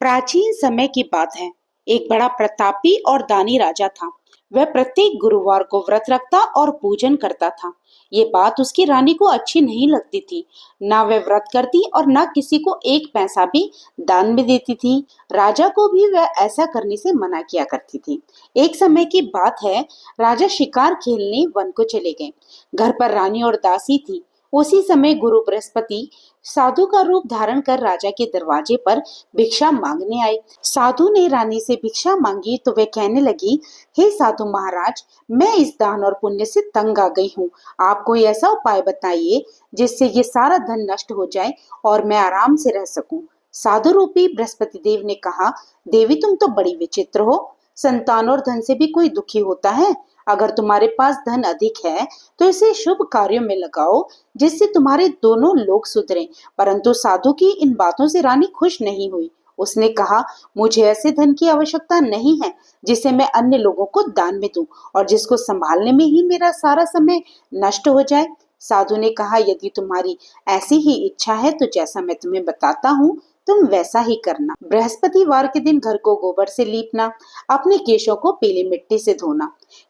प्राचीन समय की बात है। एक बड़ा प्रतापी और दानी राजा था। वह प्रत्येक गुरुवार को व्रत रखता और पूजन करता था। ये बात उसकी रानी को अच्छी नहीं लगती थी। ना वह व्रत करती और ना किसी को एक पैसा भी दान में देती थी। राजा को भी वह ऐसा करने से मना किया करती थी। एक समय की बात है। राजा शिकार खेलने वन को चले गए। घर पर रानी और दासी थी। उसी समय गुरु बृहस्पति साधु का रूप धारण कर राजा के दरवाजे पर भिक्षा मांगने आए। साधु ने रानी से भिक्षा मांगी तो वे कहने लगी, हे साधु महाराज, मैं इस दान और पुण्य से तंग आ गई हूँ। आप कोई ऐसा उपाय बताइए जिससे ये सारा धन नष्ट हो जाए और मैं आराम से रह सकूं। साधु रूपी बृहस्पति देव ने कहा, देवी तुम तो बड़ी विचित्र हो। संतान और धन से भी कोई दुखी होता है? अगर तुम्हारे पास धन अधिक है तो इसे शुभ कार्यों में लगाओ जिससे तुम्हारे दोनों लोग सुधरें। परंतु साधु की इन बातों से रानी खुश नहीं हुई। उसने कहा, मुझे ऐसे धन की आवश्यकता नहीं है जिसे मैं अन्य लोगों को दान में दूं और जिसको संभालने में ही मेरा सारा समय नष्ट हो जाए। साधु ने कहा, यदि तुम्हारी ऐसी ही इच्छा है तो जैसा मैं तुम्हें बताता हूँ तुम वैसा ही करना। बृहस्पतिवार के दिन घर को गोबर से लीपना, अपने केशों को पीली मिट्टी से धोना,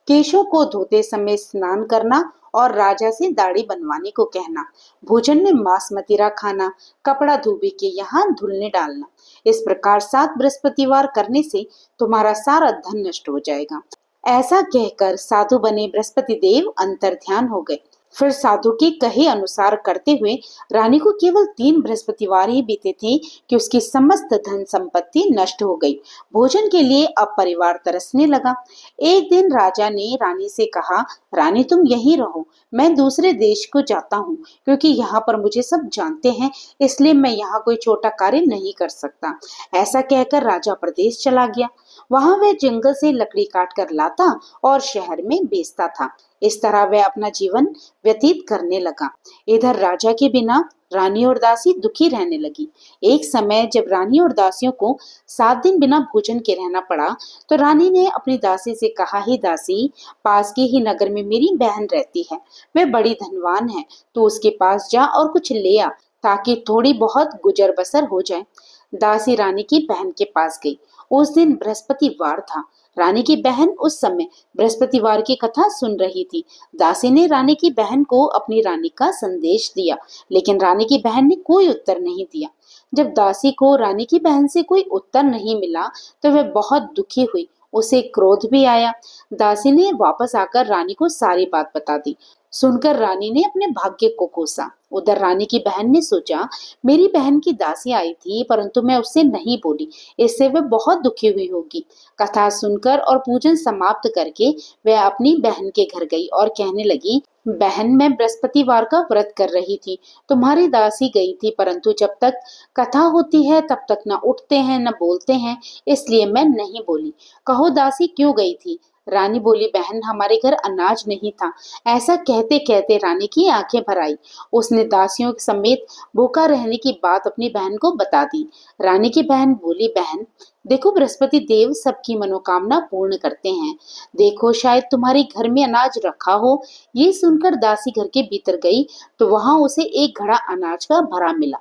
केशों को धोते समय स्नान करना और राजा से दाढ़ी बनवाने को कहना, भोजन में मांस मदिरा खाना, कपड़ा धोबी के यहाँ धुलने डालना। इस प्रकार 7 बृहस्पतिवार करने से तुम्हारा सारा धन नष्ट हो जाएगा। ऐसा कहकर साधु बने बृहस्पति देव अंतर ध्यान हो गए। फिर साधु के कहे अनुसार करते हुए रानी को केवल 3 बृहस्पतिवार ही बीते थे कि उसकी समस्त धन संपत्ति नष्ट हो गई। भोजन के लिए अब परिवार तरसने लगा। एक दिन राजा ने रानी से कहा, रानी तुम यहीं रहो, मैं दूसरे देश को जाता हूँ क्योंकि यहाँ पर मुझे सब जानते हैं, इसलिए मैं यहाँ कोई छोटा कार्य नहीं कर सकता। ऐसा कहकर राजा प्रदेश चला गया। वहां वह जंगल से लकड़ी काट कर लाता और शहर में बेचता था। इस तरह वह अपना जीवन व्यतीत करने लगा। इधर राजा के बिना रानी और दासी दुखी रहने लगी। एक समय जब रानी और दासियों को 7 दिन बिना भोजन के रहना पड़ा तो रानी ने अपनी दासी से कहा, ही दासी, पास के ही नगर में मेरी बहन रहती है, वह बड़ी धनवान है, तो उसके पास जा और कुछ ले आ ताकि थोड़ी बहुत गुजर बसर हो जाए। दासी रानी की बहन के पास गई। उस दिन बृहस्पतिवार था। रानी की बहन उस समय बृहस्पतिवार की कथा सुन रही थी। दासी ने रानी की बहन को अपनी रानी का संदेश दिया, लेकिन रानी की बहन ने कोई उत्तर नहीं दिया। जब दासी को रानी की बहन से कोई उत्तर नहीं मिला तो वह बहुत दुखी हुई। उसे क्रोध भी आया। दासी ने वापस आकर रानी को सारी बात बता दी। सुनकर रानी ने अपने भाग्य को कोसा। उधर रानी की बहन ने सोचा, मेरी बहन की दासी आई थी परंतु मैं उससे नहीं बोली, इससे वह बहुत दुखी हुई होगी। कथा सुनकर और पूजन समाप्त करके वह अपनी बहन के घर गई और कहने लगी, बहन, मैं बृहस्पतिवार का व्रत कर रही थी, तुम्हारी दासी गई थी, परंतु जब तक कथा होती है तब तक न उठते हैं न बोलते हैं, इसलिए मैं नहीं बोली। कहो दासी क्यों गई थी? रानी बोली, बहन, हमारे घर अनाज नहीं था। ऐसा कहते कहते रानी की आंखें भर आई। उसने दासियों समेत भूखा रहने की बात अपनी बहन को बता दी। रानी की बहन बोली, बहन देखो, बृहस्पति देव सबकी मनोकामना पूर्ण करते हैं। देखो, शायद तुम्हारे घर में अनाज रखा हो। ये सुनकर दासी घर के भीतर गई तो वहां उसे एक घड़ा अनाज का भरा मिला।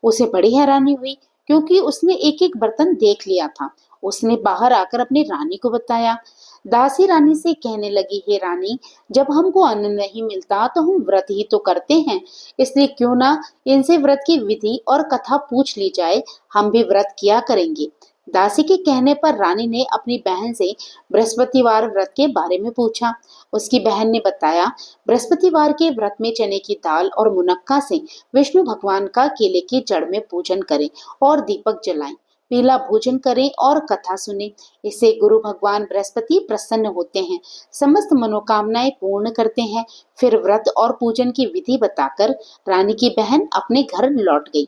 उसे बड़ी हैरानी हुई क्योंकि उसने एक एक बर्तन देख लिया था। उसने बाहर आकर अपनी रानी को बताया। दासी रानी से कहने लगी, हे रानी, जब हमको अन्न नहीं मिलता तो हम व्रत ही तो करते हैं, इसलिए क्यों ना इनसे व्रत की विधि और कथा पूछ ली जाए, हम भी व्रत किया करेंगे। दासी के कहने पर रानी ने अपनी बहन से बृहस्पतिवार व्रत के बारे में पूछा। उसकी बहन ने बताया, बृहस्पतिवार के व्रत में चने की दाल और मुनक्का से विष्णु भगवान का केले की जड़ में पूजन करें और दीपक जलाएं, पीला भोजन करें और कथा सुने। इससे गुरु भगवान बृहस्पति प्रसन्न होते हैं, समस्त मनोकामनाएं पूर्ण करते हैं। फिर व्रत और पूजन की विधि बताकर रानी की बहन अपने घर लौट गई।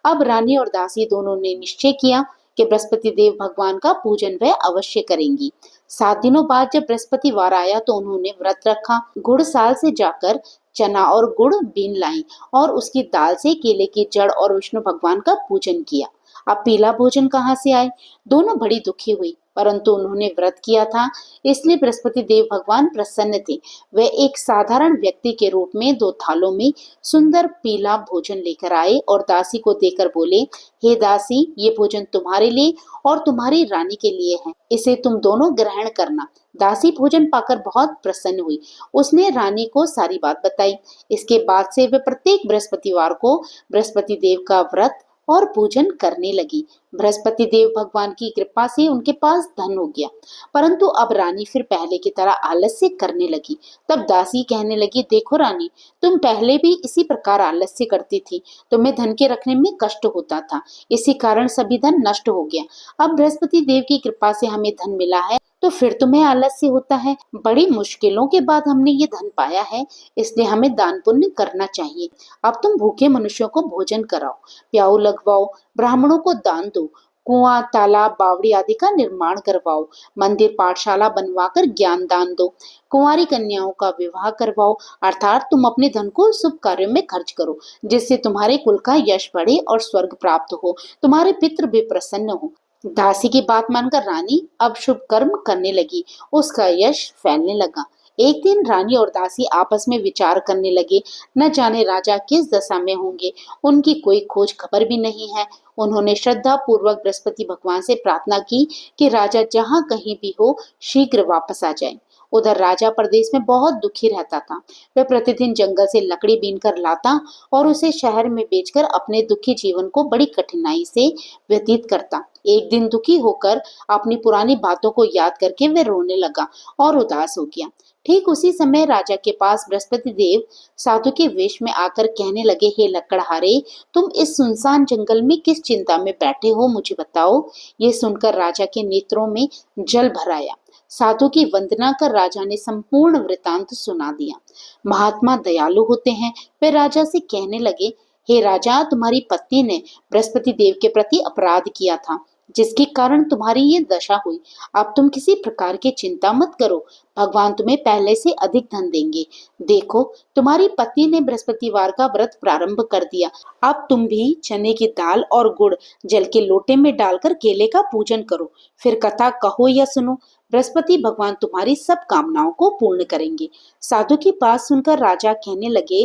अब रानी और दासी दोनों ने निश्चय किया कि बृहस्पति देव भगवान का पूजन वह अवश्य करेंगी। 7 दिनों बाद जब बृहस्पतिवार आया तो उन्होंने व्रत रखा। घुड़साल से जाकर चना और गुड़ बीन लाई और उसकी दाल से केले की जड़ और विष्णु भगवान का पूजन किया। अब पीला भोजन कहाँ से आए? दोनों बड़ी दुखी हुई, परंतु उन्होंने व्रत किया था, इसलिए बृहस्पति देव भगवान प्रसन्न थे। वे एक साधारण व्यक्ति के रूप में 2 थालों में सुंदर पीला भोजन लेकर आए और दासी को देकर बोले, हे दासी, ये भोजन तुम्हारे लिए और तुम्हारी रानी के लिए है, इसे तुम दोनों ग्रहण करना। दासी भोजन पाकर बहुत प्रसन्न हुई। उसने रानी को सारी बात बताई। इसके बाद से वे प्रत्येक बृहस्पतिवार को बृहस्पति देव का व्रत और पूजन करने लगी। बृहस्पति देव भगवान की कृपा से उनके पास धन हो गया, परंतु अब रानी फिर पहले की तरह आलस्य करने लगी। तब दासी कहने लगी, देखो रानी, तुम पहले भी इसी प्रकार आलस्य करती थी, तुम्हें धन के रखने में कष्ट होता था, इसी कारण सभी धन नष्ट हो गया। अब बृहस्पति देव की कृपा से हमें धन मिला है, तो फिर तुम्हें आलस्य होता है। बड़ी मुश्किलों के बाद हमने ये धन पाया है, इसलिए हमें दान पुण्य करना चाहिए। अब तुम भूखे मनुष्यों को भोजन कराओ, प्याऊ लगवाओ, ब्राह्मणों को दान दो, कुआं, तालाब, बावड़ी आदि का निर्माण करवाओ, मंदिर, पाठशाला बनवाकर ज्ञान दान दो, कुंवारी कन्याओं का विवाह करवाओ। अर्थात तुम अपने धन को शुभ कार्यों में खर्च करो, जिससे तुम्हारे कुल का यश बढ़े और स्वर्ग प्राप्त हो, तुम्हारे पितृ भी प्रसन्न हो। दासी की बात मानकर रानी अब शुभ कर्म करने लगी। उसका यश फैलने लगा। एक दिन रानी और दासी आपस में विचार करने लगे, न जाने राजा किस दशा में होंगे, उनकी कोई खोज खबर भी नहीं है। उन्होंने श्रद्धा पूर्वक बृहस्पति भगवान से प्रार्थना की कि राजा जहाँ कहीं भी हो, शीघ्र वापस आ जाए। उधर राजा प्रदेश में बहुत दुखी रहता था। वह प्रतिदिन जंगल से लकड़ी बीनकर लाता और उसे शहर में बेचकर अपने दुखी जीवन को बड़ी कठिनाई से व्यतीत करता। एक दिन दुखी होकर अपनी पुरानी बातों को याद करके वह रोने लगा और उदास हो गया। ठीक उसी समय राजा के पास बृहस्पति देव साधु के वेश में आकर कहने लगे, हे लकड़हारे, तुम इस सुनसान जंगल में किस चिंता में बैठे हो, मुझे बताओ। ये सुनकर राजा के नेत्रों में जल भर आया। साधु की वंदना कर राजा ने संपूर्ण वृतांत सुना दिया। महात्मा दयालु होते हैं। वे राजा से कहने लगे, हे राजा, तुम्हारी पत्नी ने बृहस्पति देव के प्रति अपराध किया था, जिसके कारण तुम्हारी ये दशा हुई। अब तुम किसी प्रकार की चिंता मत करो, भगवान तुम्हें पहले से अधिक धन देंगे। देखो, तुम्हारी पत्नी ने बृहस्पतिवार का व्रत प्रारंभ कर दिया। अब तुम भी चने की दाल और गुड़ जल के लोटे में डालकर केले का पूजन करो, फिर कथा कहो या सुनो। बृहस्पति भगवान तुम्हारी सब कामनाओं को पूर्ण करेंगे। साधु की बात सुनकर राजा कहने लगे,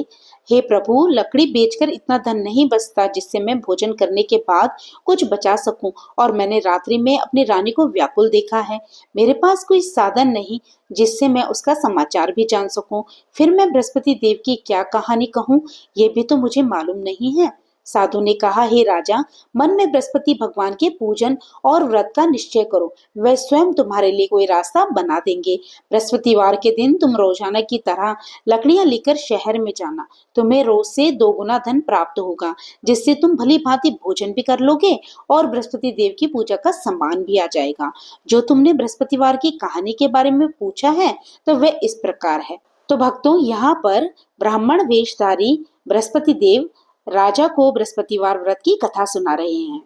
हे प्रभु, लकड़ी बेचकर इतना धन नहीं बचता जिससे मैं भोजन करने के बाद कुछ बचा सकूं, और मैंने रात्रि में अपनी रानी को व्याकुल देखा है। मेरे पास कोई साधन नहीं जिससे मैं उसका समाचार भी जान सकूं। फिर मैं बृहस्पति देव की क्या कहानी कहूं, ये भी तो मुझे मालूम नहीं है। साधु ने कहा, हे राजा, मन में बृहस्पति भगवान के पूजन और व्रत का निश्चय करो, वह स्वयं तुम्हारे लिए कोई रास्ता बना देंगे। बृहस्पतिवार के दिन तुम रोजाना की तरह लकड़ियां लेकर शहर में जाना। तुम्हें रोज से 2 गुना धन प्राप्त होगा, जिससे तुम भली भांति भोजन भी कर लोगे और बृहस्पति देव की पूजा का सम्मान भी आ जाएगा। जो तुमने बृहस्पतिवार की कहानी के बारे में पूछा है, तो वह इस प्रकार है। तो भक्तों, यहाँ पर ब्राह्मण वेशधारी बृहस्पति देव राजा को बृहस्पतिवार व्रत की कथा सुना रहे हैं।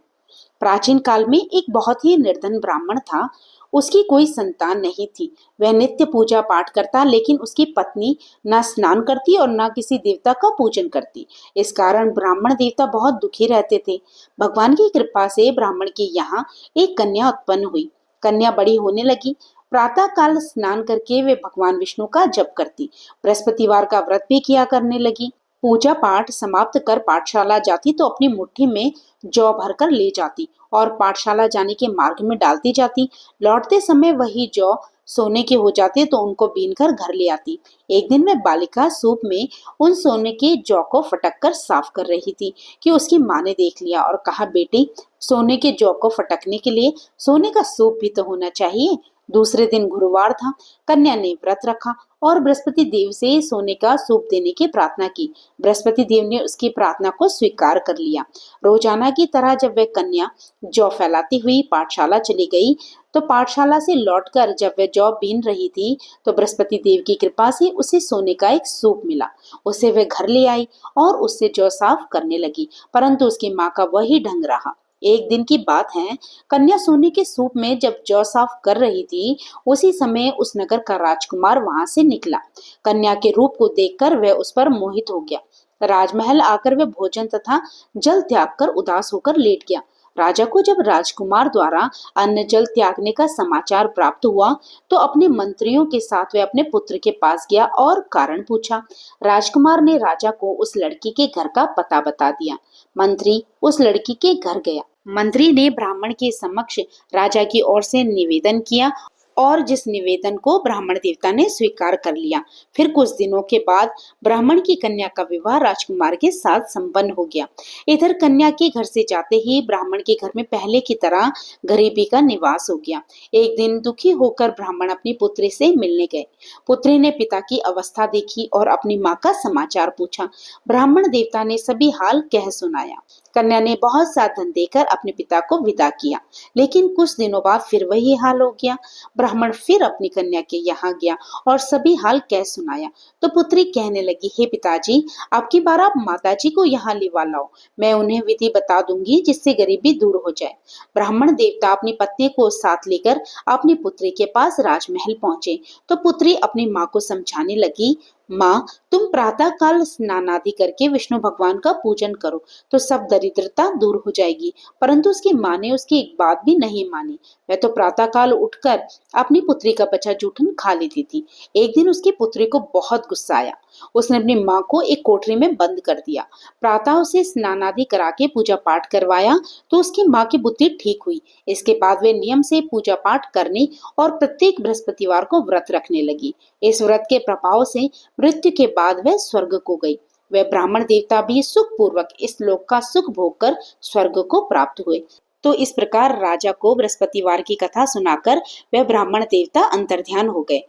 प्राचीन काल में एक बहुत ही निर्धन ब्राह्मण था। उसकी कोई संतान नहीं थी। वह नित्य पूजा पाठ करता, लेकिन उसकी पत्नी न स्नान करती और न किसी देवता का पूजन करती। इस कारण ब्राह्मण देवता बहुत दुखी रहते थे। भगवान की कृपा से ब्राह्मण के यहाँ एक कन्या उत्पन्न हुई। कन्या बड़ी होने लगी। प्रातः काल स्नान करके वे भगवान विष्णु का जप करती, बृहस्पतिवार का व्रत भी किया करने लगी। पूजा पाठ समाप्त कर पाठशाला जाती तो अपनी मुट्ठी में जौ भरकर ले जाती और पाठशाला जाने के मार्ग में डालती जाती। लौटते समय वही जौ सोने के हो जाते तो उनको बीनकर घर ले आती। एक दिन में बालिका सूप में उन सोने के जौ को फटक कर साफ कर रही थी कि उसकी माँ ने देख लिया और कहा, बेटी, सोने के जौ को फटकने के लिए सोने का सूप भी तो होना चाहिए। दूसरे दिन गुरुवार था। कन्या ने व्रत रखा और बृहस्पति देव से सोने का सूप देने की प्रार्थना की। बृहस्पति देव ने उसकी प्रार्थना को स्वीकार कर लिया। रोजाना की तरह जब वह कन्या जौ फैलाती हुई पाठशाला चली गई, तो पाठशाला से लौटकर जब वह जौ बीन रही थी, तो बृहस्पति देव की कृपा से उसे सोने का एक सूप मिला। उसे वह घर ले आई और उससे जौ साफ करने लगी, परंतु उसकी माँ का वही ढंग रहा। एक दिन की बात है, कन्या सोने के सूप में जब जौ साफ कर रही थी, उसी समय उस नगर का राजकुमार वहां से निकला। कन्या के रूप को देखकर वह उस पर मोहित हो गया। राजमहल आकर वह भोजन तथा जल त्याग कर उदास होकर लेट गया। राजा को जब राजकुमार द्वारा अन्न जल त्यागने का समाचार प्राप्त हुआ तो अपने मंत्रियों के साथ वह अपने पुत्र के पास गया और कारण पूछा। राजकुमार ने राजा को उस लड़की के घर का पता बता दिया। मंत्री उस लड़की के घर गया। मंत्री ने ब्राह्मण के समक्ष राजा की ओर से निवेदन किया और जिस निवेदन को ब्राह्मण देवता ने स्वीकार कर लिया। फिर कुछ दिनों के बाद ब्राह्मण की कन्या का विवाह राजकुमार के साथ संपन्न हो गया। इधर कन्या के घर से जाते ही ब्राह्मण के घर में पहले की तरह गरीबी का निवास हो गया। एक दिन दुखी होकर ब्राह्मण अपनी पुत्री से मिलने गए। पुत्री ने पिता की अवस्था देखी और अपनी माँ का समाचार पूछा। ब्राह्मण देवता ने सभी हाल कह सुनाया। कन्या ने बहुत सा धन देकर अपने पिता को विदा किया, लेकिन कुछ दिनों बाद फिर वही हाल हो गया। ब्राह्मण फिर अपनी कन्या के यहाँ गया और सभी हाल कह सुनाया। तो पुत्री कहने लगी, हे पिताजी, अब की बार आप माताजी को यहाँ लिवा लाओ, मैं उन्हें विधि बता दूंगी जिससे गरीबी दूर हो जाए। ब्राह्मण देवता अपनी पत्नी को साथ लेकर अपनी पुत्री के पास राजमहल पहुंचे तो पुत्री अपनी माँ को समझाने लगी, माँ, तुम प्रातः काल स्नान आदि करके विष्णु भगवान का पूजन करो तो सब दरिद्रता दूर हो जाएगी। परंतु उसकी माँ ने उसकी एक बात भी नहीं मानी। वह तो प्रातः काल उठकर अपनी पुत्री का बचा जूठन खा लेती थी। एक दिन उसकी पुत्री को बहुत गुस्सा आया। उसने अपनी माँ को एक कोठरी में बंद कर दिया। प्रातः उसे स्नान आदि करा के पूजा पाठ करवाया तो उसकी माँ की बुद्धि ठीक हुई। इसके बाद वे नियम से पूजा पाठ करने और प्रत्येक बृहस्पतिवार को व्रत रखने लगी। इस व्रत के प्रभाव से मृत्यु के बाद वह स्वर्ग को गई। वह ब्राह्मण देवता भी सुख पूर्वक इस लोक का सुख भोग कर स्वर्ग को प्राप्त हुए। तो इस प्रकार राजा को बृहस्पतिवार की कथा सुनाकर वह ब्राह्मण देवता अंतर्ध्यान हो गए।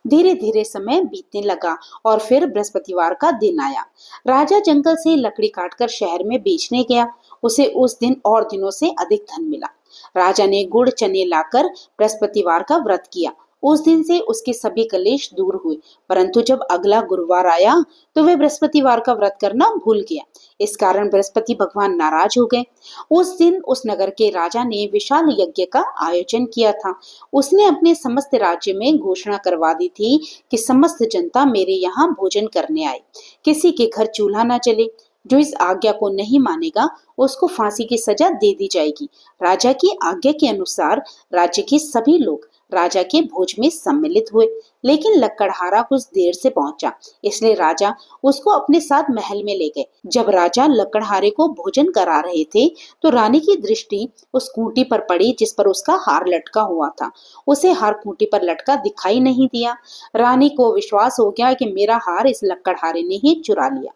धीरे धीरे समय बीतने लगा और फिर बृहस्पतिवार का दिन आया। राजा जंगल से लकड़ी काटकर शहर में बेचने गया। उसे उस दिन और दिनों से अधिक धन मिला। राजा ने गुड़ चने लाकर बृहस्पतिवार का व्रत किया। उस दिन से उसके सभी कलेश दूर हुए। परंतु जब अगला गुरुवार आया तो वह बृहस्पतिवार का व्रत करना भूल गया। इस कारण बृहस्पति भगवान नाराज हो गए। उस दिन उस नगर के राजा ने विशाल यज्ञ का आयोजन किया था। उसने अपने समस्त राज्य में घोषणा करवा दी थी कि समस्त जनता मेरे यहाँ भोजन करने आए, किसी के घर चूल्हा न जले। जो इस आज्ञा को नहीं मानेगा उसको फांसी की सजा दे दी जाएगी। राजा की आज्ञा के अनुसार राज्य के सभी लोग राजा के भोज में सम्मिलित हुए, लेकिन लकड़हारा कुछ देर से पहुंचा, इसलिए राजा उसको अपने साथ महल में ले गए। जब राजा लकड़हारे को भोजन करा रहे थे तो रानी की दृष्टि उस खूंटी पर पड़ी जिस पर उसका हार लटका हुआ था। उसे हार खूंटी पर लटका दिखाई नहीं दिया। रानी को विश्वास हो गया कि मेरा हार इस लकड़हारे ने ही चुरा लिया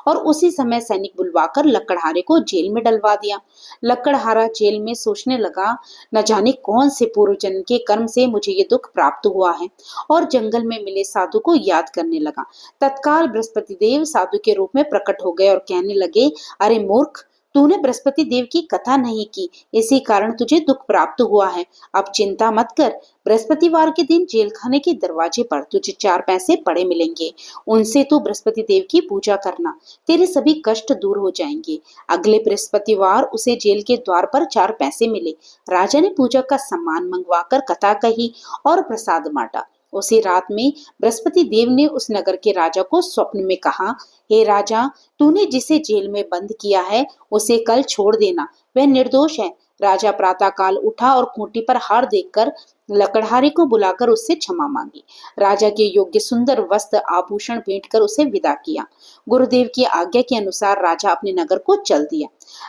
और उसी समय सैनिक बुलवाकर लकड़हारे को जेल में डलवा दिया। लकड़हारा जेल में सोचने लगा, न जाने कौन से पूर्व जन्म के कर्म से मुझे ये दुख प्राप्त हुआ है, और जंगल में मिले साधु को याद करने लगा। तत्काल बृहस्पति देव साधु के रूप में प्रकट हो गए और कहने लगे, अरे मूर्ख, तूने बृहस्पति देव की कथा नहीं की, इसी कारण तुझे दुख प्राप्त हुआ है। अब चिंता मत कर, बृहस्पतिवार के दिन जेल खाने के दरवाजे पर तुझे 4 पैसे पड़े मिलेंगे। उनसे तू बृहस्पति देव की पूजा करना, तेरे सभी कष्ट दूर हो जाएंगे। अगले बृहस्पतिवार उसे जेल के द्वार पर 4 पैसे मिले। राजा ने पूजा का सामान मंगवाकर कथा कही और प्रसाद बांटा। उसी रात में बृहस्पति देव ने उस नगर के राजा को स्वप्न में कहा, हे राजा, तूने जिसे जेल में बंद किया है उसे कल छोड़ देना, वह निर्दोष है। राजा प्रातः काल उठा और खूंटी पर हार देखकर लकड़हारे को बुलाकर उससे क्षमा मांगी। राजा के योग्य सुंदर वस्त्र आभूषण भेंट कर उसे विदा किया। गुरुदेव की आज्ञा के अनुसार राजा अपने नगर को चल दिया।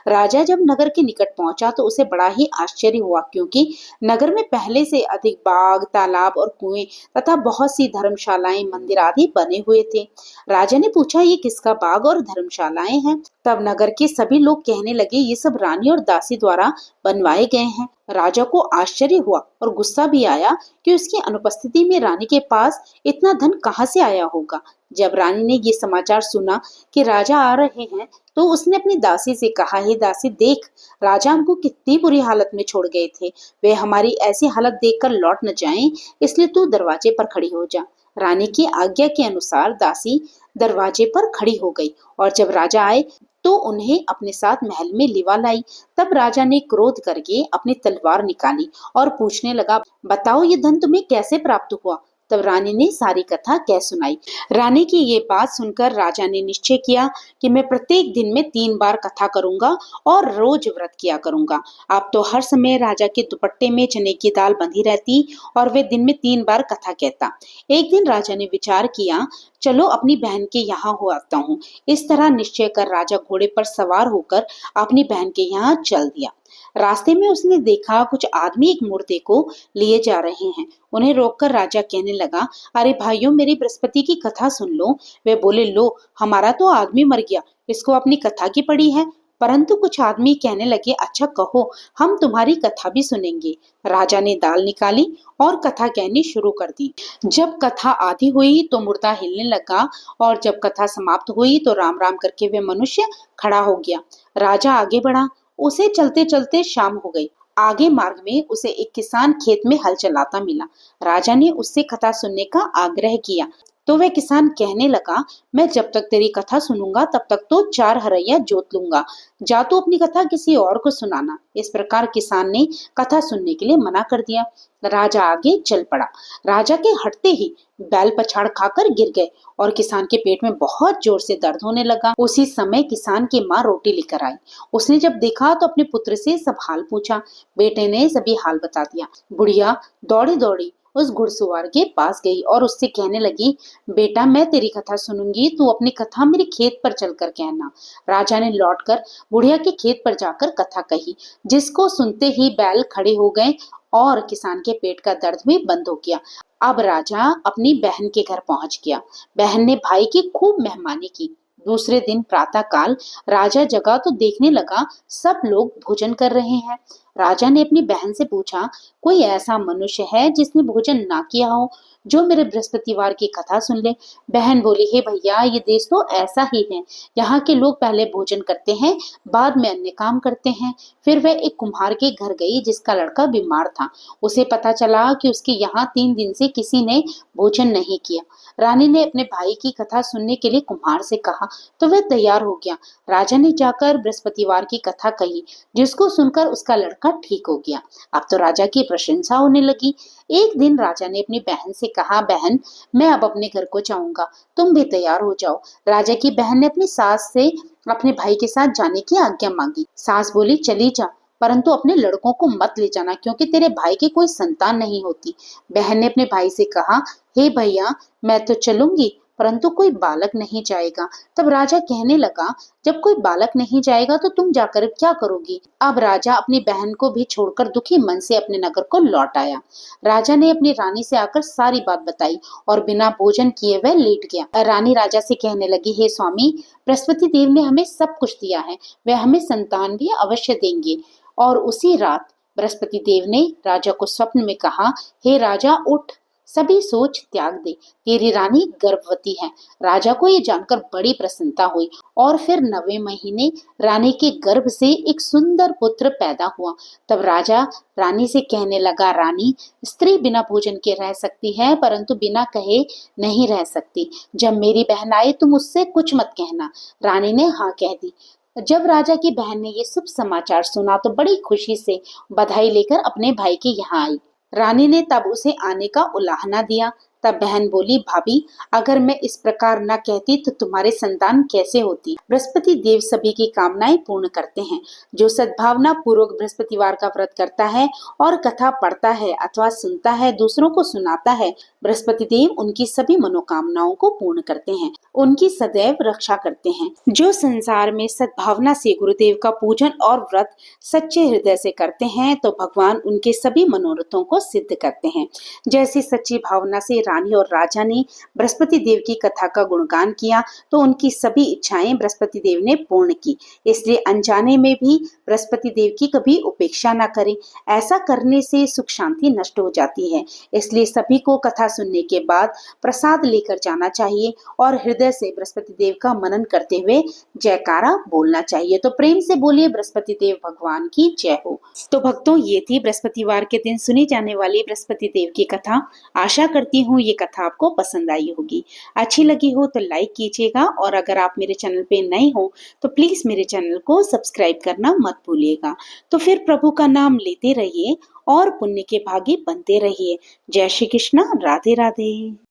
राजा जब नगर के निकट पहुंचा तो उसे बड़ा ही आश्चर्य हुआ, क्योंकि नगर में पहले से अधिक बाग, तालाब और कुएं तथा बहुत सी धर्मशालाएं, मंदिर आदि बने हुए थे। राजा ने पूछा, ये किसका बाग और धर्मशालाएं हैं? तब नगर के सभी लोग कहने लगे, ये सब रानी और दासी द्वारा बनवाए गए हैं। राजा को आश्चर्य हुआ और गुस्सा भी आया कि उसकी अनुपस्थिति में रानी के पास इतना धन कहां से आया होगा। जब रानी ने ये समाचार सुना कि राजा आ रहे हैं तो उसने अपनी दासी से कहा, हे दासी, देख, राजा हमको कितनी बुरी हालत में छोड़ गए थे, वे हमारी ऐसी हालत देखकर लौट न जाएं, इसलिए तू दरवाजे पर खड़ी हो जा। रानी की आज्ञा के अनुसार दासी दरवाजे पर खड़ी हो गई और जब राजा आए तो उन्हें अपने साथ महल में लिवा लाई। तब राजा ने क्रोध करके अपनी तलवार निकाली और पूछने लगा, बताओ ये धन तुम्हें कैसे प्राप्त हुआ? तब रानी ने सारी कथा कह सुनाई। रानी की ये बात सुनकर राजा ने निश्चय किया कि मैं प्रत्येक दिन में 3 बार कथा करूंगा और रोज व्रत किया करूंगा। अब तो हर समय राजा के दुपट्टे में चने की दाल बंधी रहती और वे दिन में 3 बार कथा कहता। एक दिन राजा ने विचार किया, चलो अपनी बहन के यहाँ हो आता हूँ। इस तरह निश्चय कर राजा घोड़े पर सवार होकर अपनी बहन के यहाँ चल दिया। रास्ते में उसने देखा कुछ आदमी एक मुर्दे को लिए जा रहे हैं। उन्हें रोककर राजा कहने लगा, अरे भाइयों, मेरी बृहस्पति की कथा सुन लो। वे बोले, लो, हमारा तो आदमी मर गया, इसको अपनी कथा की पड़ी है। परंतु कुछ आदमी कहने लगे, अच्छा कहो, हम तुम्हारी कथा भी सुनेंगे। राजा ने दाल निकाली और कथा कहनी शुरू कर दी। जब कथा आधी हुई तो मुर्दा हिलने लगा और जब कथा समाप्त हुई तो राम राम करके वे मनुष्य खड़ा हो गया। राजा आगे बढ़ा। उसे चलते चलते शाम हो गई। आगे मार्ग में उसे एक किसान खेत में हल चलाता मिला। राजा ने उससे कथा सुनने का आग्रह किया तो वह किसान कहने लगा, मैं जब तक तेरी कथा सुनूंगा तब तक तो 4 हरैया जोत लूंगा, जा तू अपनी कथा किसी और को सुनाना। इस प्रकार किसान ने कथा सुनने के लिए मना कर दिया। राजा आगे चल पड़ा। राजा के हटते ही बैल पछाड़ खाकर गिर गए और किसान के पेट में बहुत जोर से दर्द होने लगा। उसी समय किसान की माँ रोटी लेकर आई। उसने जब देखा तो अपने पुत्र से सब हाल पूछा। बेटे ने सभी हाल बता दिया। बुढ़िया दौड़ी दौड़ी उस घुड़सवार के पास गई और उससे कहने लगी, बेटा, मैं तेरी कथा सुनूंगी, तू अपनी कथा मेरे खेत पर चलकर कहना। राजा ने लौटकर बुढ़िया के खेत पर जाकर कथा कही, जिसको सुनते ही बैल खड़े हो गए और किसान के पेट का दर्द भी बंद हो गया। अब राजा अपनी बहन के घर पहुंच गया। बहन ने भाई की खूब मेहमानी की। दूसरे दिन प्रातः काल राजा जगा तो देखने लगा सब लोग भोजन कर रहे हैं। राजा ने अपनी बहन से पूछा, कोई ऐसा मनुष्य है जिसने भोजन ना किया हो, जो मेरे बृहस्पतिवार की कथा सुन ले? बहन बोली, हे भैया, ये देश तो ऐसा ही है। यहाँ के लोग पहले भोजन करते हैं, बाद में अन्य काम करते हैं। फिर वह एक कुम्हार के घर गई जिसका लड़का बीमार था। उसे पता चला कि उसके यहाँ 3 दिन से किसी ने भोजन नहीं किया। रानी ने अपने भाई की कथा सुनने के लिए कुम्हार से कहा तो वह तैयार हो गया। राजा ने जाकर बृहस्पतिवार की कथा कही, जिसको सुनकर उसका लड़का ठीक हो गया। अब तो राजा की प्रशंसा होने लगी। एक दिन राजा ने अपनी बहन से कहा, बहन, मैं अब अपने घर को जाऊंगा, तुम भी तैयार हो जाओ। राजा की बहन ने अपनी सास से अपने भाई के साथ जाने की आज्ञा मांगी। सास बोली, चली जा, परंतु अपने लड़कों को मत ले जाना, क्योंकि तेरे भाई की कोई संतान नहीं होती। बहन ने अपने भाई से कहा, हे भैया, मैं तो चलूंगी, परंतु कोई बालक नहीं जाएगा। तब राजा कहने लगा, जब कोई बालक नहीं जाएगा तो तुम जाकर क्या करोगी? अब राजा अपनी बहन को भी छोड़कर दुखी मन से अपने नगर को लौट आया। राजा ने अपनी रानी से आकर सारी बात बताई और बिना भोजन किए वह लेट गया। रानी राजा से कहने लगी, हे स्वामी, बृहस्पति देव ने हमें सब कुछ दिया है, वह हमें संतान भी अवश्य देंगे। और उसी रात बृहस्पति देव ने राजा को स्वप्न में कहा, हे राजा, उठ, सभी सोच त्याग दे, तेरी रानी गर्भवती है। राजा को ये जानकर बड़ी प्रसन्नता हुई और फिर 9वें महीने रानी के गर्भ से एक सुंदर पुत्र पैदा हुआ। तब राजा रानी से कहने लगा, रानी, स्त्री बिना भोजन के रह सकती है, परंतु बिना कहे नहीं रह सकती। जब मेरी बहन आए तुम उससे कुछ मत कहना। रानी ने हाँ कह दी। जब राजा की बहन ने ये शुभ समाचार सुना तो बड़ी खुशी से बधाई लेकर अपने भाई के यहाँ आई। रानी ने तब उसे आने का उलाहना दिया। तब बहन बोली, भाभी, अगर मैं इस प्रकार न कहती तो तुम्हारे संतान कैसे होती? बृहस्पति देव सभी की कामनाएं पूर्ण करते हैं। जो सद्भावना पूर्वक बृहस्पतिवार का व्रत करता है और कथा पढ़ता है अथवा सुनता है, दूसरों को सुनाता है, बृहस्पति देव उनकी सभी मनोकामनाओं को पूर्ण करते हैं, उनकी सदैव रक्षा करते हैं। जो संसार में सद्भावना से गुरुदेव का पूजन और व्रत सच्चे हृदय से करते हैं तो भगवान उनके सभी मनोरथों को सिद्ध करते हैं। जैसे सच्ची भावना से रानी और राजा ने बृहस्पति देव की कथा का गुणगान किया तो उनकी सभी इच्छाएं बृहस्पति देव ने पूर्ण की। इसलिए अनजाने में भी बृहस्पति देव की कभी उपेक्षा न करें। ऐसा करने से सुख शांति नष्ट हो जाती है। इसलिए सभी को कथा सुनने के बाद प्रसाद लेकर जाना चाहिए और हृदय से बृहस्पति देव का मनन करते हुए जयकारा बोलना चाहिए। तो प्रेम से बोलिए, बृहस्पति देव भगवान की जय हो। तो भक्तों, ये थी बृहस्पतिवार के दिन सुनी जाने वाली बृहस्पति देव की कथा। आशा करती हूँ हूँ ये कथा आपको पसंद आई होगी। अच्छी लगी हो तो लाइक कीजिएगा और अगर आप मेरे चैनल पे नए हो तो प्लीज मेरे चैनल को सब्सक्राइब करना मत भूलिएगा। तो फिर प्रभु का नाम लेते रहिए और पुण्य के भागी बनते रहिए। जय श्री कृष्णा, राधे राधे।